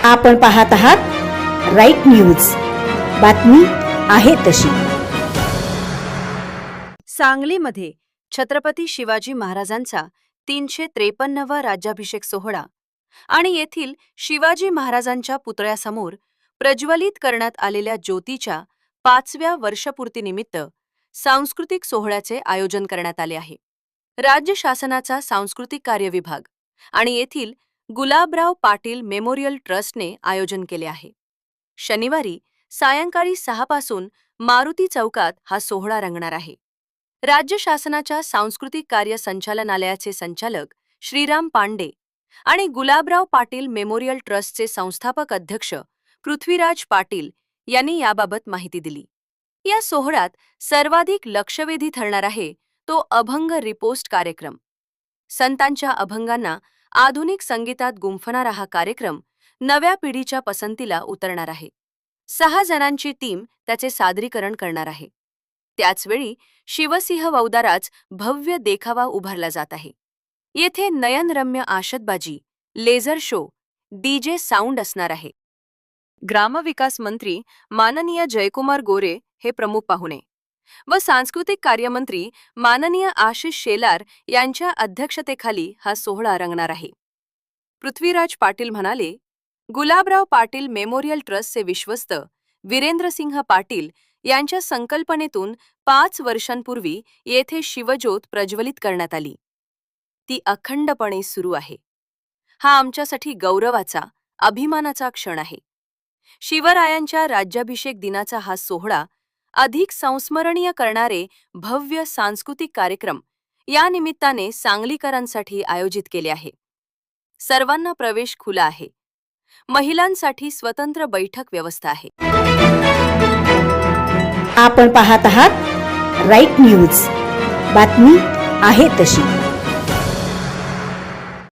आपण पाहत आहात राईट न्यूज, बातमी आहे तशी. सांगलीमध्ये छत्रपती शिवाजी महाराजांचा 353वा राज्याभिषेक सोहळा आणि येथील शिवाजी महाराजांच्या पुतळ्यासमोर प्रज्वलित करण्यात आलेल्या ज्योतीच्या 5व्या वर्षपूर्तीनिमित्त सांस्कृतिक सोहळ्याचे आयोजन करण्यात आले आहे. राज्य शासनाचा सांस्कृतिक कार्य विभाग आणि येथील गुलाबराव पाटील मेमोरियल ट्रस्टने आयोजन केले आहे. शनिवारी सायंकाळी 6 पासून मारुती चौकात हा सोहळा रंगणार आहे. राज्य शासनाच्या सांस्कृतिक कार्य संचालनालयाचे संचालक श्रीराम पांडे आणि गुलाबराव पाटील मेमोरियल ट्रस्टचे संस्थापक अध्यक्ष पृथ्वीराज पाटील यांनी याबाबत माहिती दिली. या सोहळ्यात सर्वाधिक लक्षवेधी ठरणार आहे तो अभंग रिपोस्ट कार्यक्रम. संतांच्या अभंगांना आधुनिक संगीतात गुंफणारा हा कार्यक्रम नव्या पिढीच्या पसंतीला उतरणार आहे. 6 जणांची टीम त्याचे सादरीकरण करणार आहे. त्याचवेळी शिवसिंह वौदाराच भव्य देखावा उभारला जात आहे. येथे नयनरम्य आशतबाजी, लेझर शो, डीजे साऊंड असणार आहे. ग्रामविकास मंत्री माननीय जयकुमार गोरे हे प्रमुख पाहुणे व सांस्कृतिक कार्यमंत्री माननीय आशिष शेलार यांच्या अध्यक्षतेखाली हा सोहळा रंगणार आहे. पृथ्वीराज पाटील म्हणाले, गुलाबराव पाटील मेमोरियल ट्रस्टचे विश्वस्त वीरेंद्रसिंह पाटील यांच्या संकल्पनेतून 5 वर्षांपूर्वी येथे शिवज्योत प्रज्वलित करण्यात आली. ती अखंडपणे सुरू आहे. हा आमच्यासाठी गौरवाचा, अभिमानाचा क्षण आहे. शिवरायांच्या राज्याभिषेक दिनाचा हा सोहळा अधिक संस्मरणीय करणारे भव्य सांस्कृतिक कार्यक्रम या निमित्ताने सांगलीकरांसाठी आयोजित केले आहे. सर्वांना प्रवेश खुला आहे. महिलांसाठी स्वतंत्र बैठक व्यवस्था आहे. आपण पाहत आहात राईट न्यूज, बातमी आहे तशी.